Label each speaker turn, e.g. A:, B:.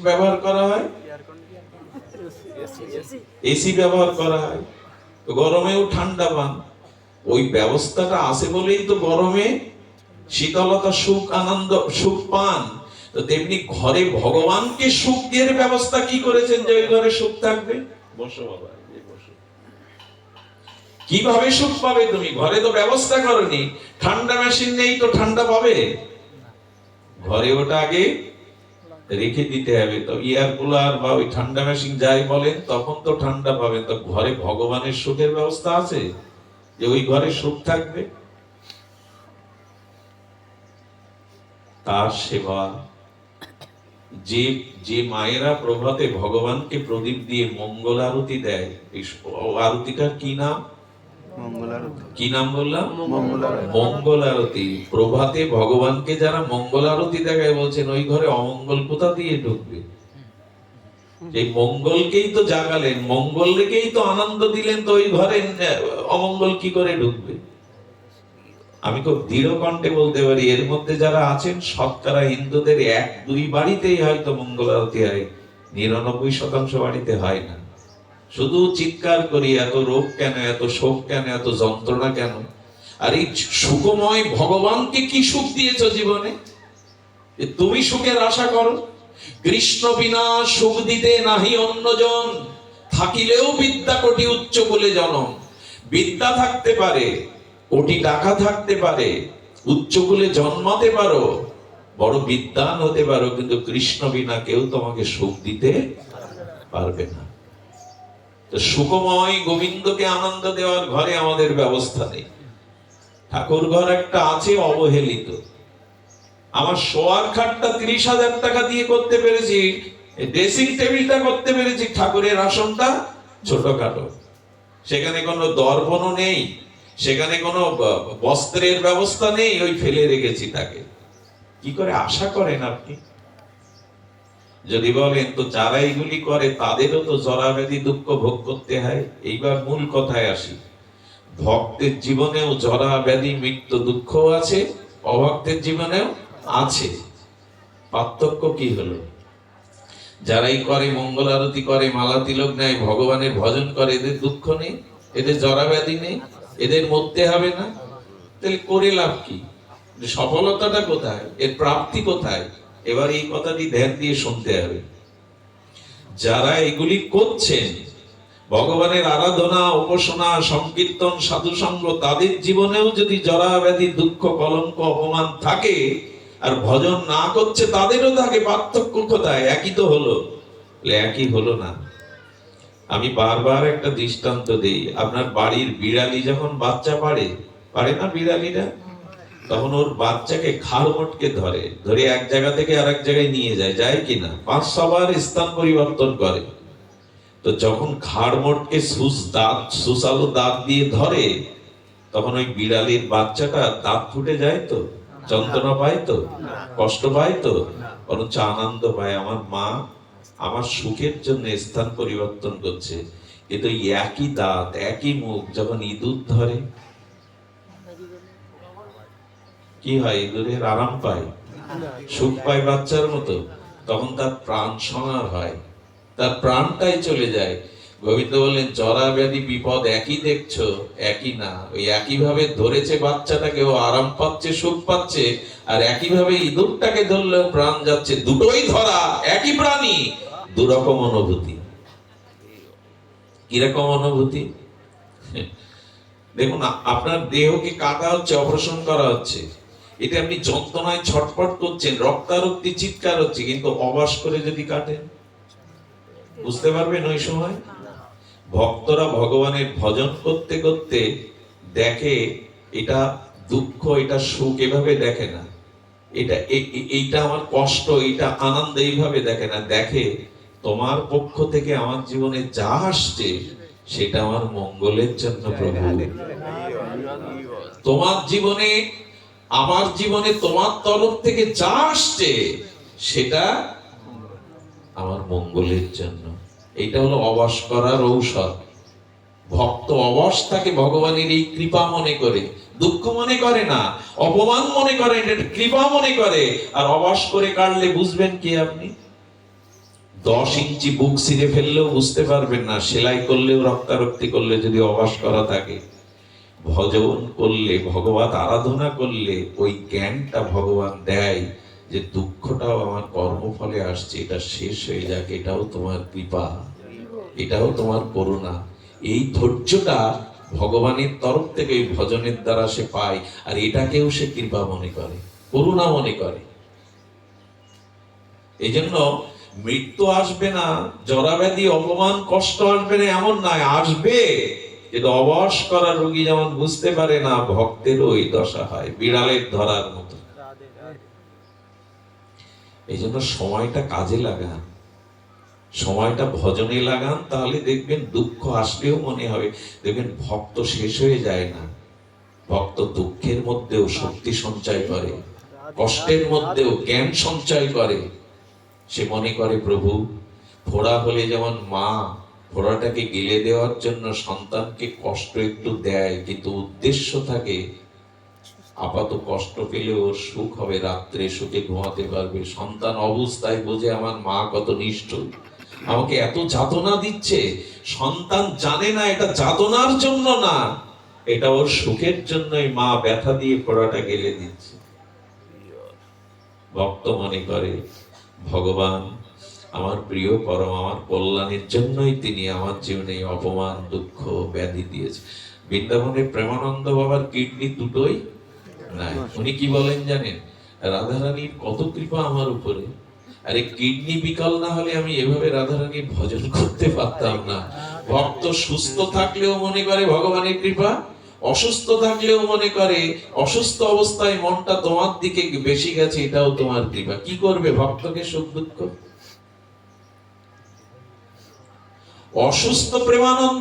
A: ব্যবহার করা হয়, এসি ব্যবহার করা হয়, তো গরমেও ঠান্ডা পান। ওই ব্যবস্থাটা আছে বলেই তো গরমে শীতলতা, সুখ, আনন্দ, সুখ পান। তো তেমনি ঘরে ভগবানকে সুখ দিয়ে ব্যবস্থা কি করেছেন যে ওই ঘরে সুখ থাকবে? বসো বাবা, বসো। কিভাবে সুখ পাবে তুমি? ঘরে তো ব্যবস্থা করনি, ঠান্ডা মেশিন নেই, তো ঠান্ডা পাবে? ঘরে ওটা আগে রেখে দিতে হবে। তো এয়ার কুলার বা ওই ঠান্ডা মেশিন যাই বলেন, তখন তো ঠান্ডা পাবেন। তো ঘরে ভগবানের সুখের ব্যবস্থা আছে যে ওই ঘরে সুখ থাকবে? তার সেবা, যে যে মায়েরা প্রভাতে ভগবানকে প্রদীপ দিয়ে মঙ্গল আরতি দেয়, আরতিটার কি নাম? কি নাম বললাম? মঙ্গল আরতি। প্রভাতে ভগবানকে যারা মঙ্গল আরতি দেখায়, বলছেন ওই ঘরে অমঙ্গল কোথা দিয়ে ঢুকবে? এই মঙ্গলকেই তো জাগালেন, মঙ্গল রেখেই তো আনন্দ দিলেন, তো ওই ঘরে অমঙ্গল কি করে ঢুকবে? আমি খুব দৃঢ় কণ্ঠে বলতে পারি, এর মধ্যে যারা আছেন শতকরা হিন্দুদের 1-2 বাড়িতেই হয়তো মঙ্গল আরতি হয়, 99% বাড়িতে হয় না। শুধু চিৎকার করি, এত রোগ কেন, এত শোক কেন, এত যন্ত্রণা কেন? আর এই সুখময় ভগবানকে কি সুখ দিয়েছ জীবনে? তুমি সুখের আশা করো? কৃষ্ণ বিনা সুখ দিতে নাহি অন্যজন, থাকিলেও বিদ্যা কোটি উচ্চ বলে জনম। বিদ্যা থাকতে পারে, কোটি টাকা থাকতে পারে, উচ্চ কুলে জন্মাতে পারো, বড় বিদ্বান হতে পারো, কিন্তু কৃষ্ণ বিনা কেউ তোমাকে সুখ দিতে পারবে না। তো সুখময় গোবিন্দকে আনন্দ দেওয়ার ঘরে আমাদের ব্যবস্থা নেই। ঠাকুর ঘর একটা আছে অবহেলিত। আমার শোয়ার খাটটা 30,000 টাকা দিয়ে করতে পেরেছি, ড্রেসিং টেবিলটা করতে পেরেছি, ঠাকুরের আসনটা ছোটখাটো। সেখানে কোনো দর্পণও নেই, সেখানে কোনো বস্ত্রের ব্যবস্থা নেই, ওই ফেলে রেখেছি তাকে। কি করে আশা করেন আপনি? যদি বলেন তো যারা এইগুলি করে তাদেরও তো জরাব্যাধি দুঃখ ভোগ করতে হয়। এইবার মূল কথায় আসি। ভক্তের জীবনেও জরা ব্যাধি মৃত্যু দুঃখ আছে, অভক্তের জীবনেও আছে। পার্থক্য কি হলো? যারাই করে, মঙ্গল আরতি করে, মালা তিলক নেয়, ভগবানের ভজন করে, এদের দুঃখ নেই, এদের জরা ব্যাধি নেই, এদের মরতে হবে না। তাহলে করে লাভ কি? সফলতাটা কোথায়? এর প্রাপ্তি কোথায়? এবার এই কথাটি ধ্যান দিয়ে শুনতে হবে। যারা এগুলি করছেন, ভগবানের আরাধনা, উপাসনা, সংকীর্তন, সাধু সঙ্গ, তাদের জীবনেও যদি জরা ব্যাধি, দুঃখ, কলঙ্ক, অপমান থাকে, আর ভজন না করছে তাদেরও থাকে, পার্থক্য কোথায়? একই তো হলো। একই হলো না। আমি বারবার একটা দৃষ্টান্ত দেই। আপনার বাড়ির বিড়ালি যখন বাচ্চা পারে না বিড়ালিরা, তখন ওর বাচ্চাকে ঘাড় মোটকে ধরে এক জায়গা থেকে আরেক জায়গায় নিয়ে যায় কিনা? 5-6 বার স্থান পরিবর্তন করে। তো যখন ঘাড় মোটকে সুসালো দাঁত দিয়ে ধরে, তখন ওই বিড়ালির বাচ্চাটা দাঁত ফুটে যায় তো, যন্ত্রণা পায় তো, কষ্ট পায় তো, বরঞ্চ আনন্দ পায়। আমার মা আমার সুখের জন্য স্থান পরিবর্তন করছে। কিন্তু একই দাঁত, একই মুখ যখন ইঁদুর ধরে, কি হয়? ইঁদুরের আরাম পায়, সুখ পায় বাচ্চার মতো, তখন তার প্রাণ সংহার হয়, তার প্রাণটাই চলে যায়। গোবিন্দ বললেন, জরা ব্যাধি বিপদ একই দেখছো, একই না। ওই একই ভাবে ধরেছে বাচ্চাটাকে, ও আরাম পাচ্ছে, সুখ পাচ্ছে, আর একই ভাবে ইঁদুরটাকে ধরলেও প্রাণ যাচ্ছে। দুটোই ধরা, একই প্রাণী, দুরকম অনুভূতি। কিরকম অনুভূতি? দেখুন, আপনার দেহকে কাটা হচ্ছে, অপারেশন করা হচ্ছে, এটা আপনি যন্ত্রণায় ছটফট করছেন, রক্তারক্তি চিৎকার হচ্ছে, কিন্তু অবাস করে যদি কাটেন, বুঝতে পারবেন ওই সময়? ভক্তরা ভগবানের ভজন করতে করতে দেখে এটা দুঃখ, এটা সুখ, এভাবে দেখে না। এইটা আমার কষ্ট, এইটা আনন্দ, এইভাবে দেখে না। দেখে তোমার পক্ষ থেকে আমার জীবনে যা আসছে সেটা আমার মঙ্গলের জন্য প্রভু। তোমার জীবনে, আমার জীবনে তোমার তরফ থেকে যা আসছে সেটা আমার মঙ্গলের জন্য। এটা হলো অবাস করার ঔষধ। ভক্ত অবাস থাকে ভগবানের এই কৃপা মনে করে, দুঃখ মনে করে না, অপমান মনে করে, এটা কৃপা মনে করে। আর অবাস করে কাটলে বুঝবেন কি আপনি? 10 ইঞ্চি বুক ছিঁড়ে ফেললেও বুঝতে পারবেন না, সেলাই করলেও রক্তারক্তি করলে যদি অভ্যাস করা থাকে। ভজন করলে, ভগবত আরাধনা করলে ওই জ্ঞানটা ভগবান দেয় যে দুঃখটাও আমার কর্মফলে আসছে, এটা শেষ হয়ে যাক, এটাও তোমার কৃপা, এটাও তোমার করুণা। এই ধৈর্যটা ভগবানের তরফ থেকে ওই ভজনের দ্বারা সে পায়, আর এটাকেও সে কৃপা মনে করে, করুণা মনে করে। এই জন্য মৃত্যু আসবে না, জরাব্যাধি অপমান কষ্ট আসবে না এমন নয়, আসবে, কিন্তু অবশ করা রোগী যেমন বুঝতে পারে না, ভক্তেরও ওই দশা হয়, বিড়ালের ধরার মতো। এই জন্য সময়টা কাজে লাগান, সময়টা ভজনে লাগান, তাহলে দেখবেন দুঃখ আসলেও মনে হবে, দেখবেন ভক্ত শেষ হয়ে যায় না। ভক্ত দুঃখের মধ্যেও শক্তি সঞ্চয় করে, কষ্টের মধ্যেও জ্ঞান সঞ্চয় করে। সে মনে করে প্রভু, ফোড়া হলে যেমন মা ফোড়াটাকে গিলে দেওয়ার জন্য সন্তানকে কষ্ট একটু দেয়, কিন্তু উদ্দেশ্য থাকে আপাত কষ্ট পেলে ওর সুখ হবে, রাত্রে সুখে ঘুমাতে পারবে। সন্তান অবস্থায় বোঝে আমার মা কত নিষ্ঠুর, আমাকে এত যাতনা দিচ্ছে। সন্তান জানে না এটা যাতনার জন্য না, এটা ওর সুখের জন্যই মা ব্যথা দিয়ে ফোড়াটা গেলে দিচ্ছে। ভক্ত মনে করে ভগবান আমার প্রিয় পরম, আমার কল্যাণের জন্যই তিনি আমার জীবনে অপমান দুঃখ ব্যাধি দিয়েছে। বৃন্দাবনের প্রেমানন্দ বাবার কিডনি দুটোই নাই। উনি কি বলেন জানেন? রাধারানীর কত কৃপা আমার উপরে, আরে কিডনি বিকল না হলে আমি এভাবে রাধারানীর ভজন করতে পারতাম না। ভক্ত সুস্থ থাকলেও মনে করে ভগবানের কৃপা, অসুস্থ থাকলেও মনে করে অসুস্থ অবস্থায় মনটা তোমার দিকে বেশি গেছে, এটাও তোমার কৃপা। কি করবে ভক্তকে সুখ দুঃখ? অসুস্থ প্রেমানন্দ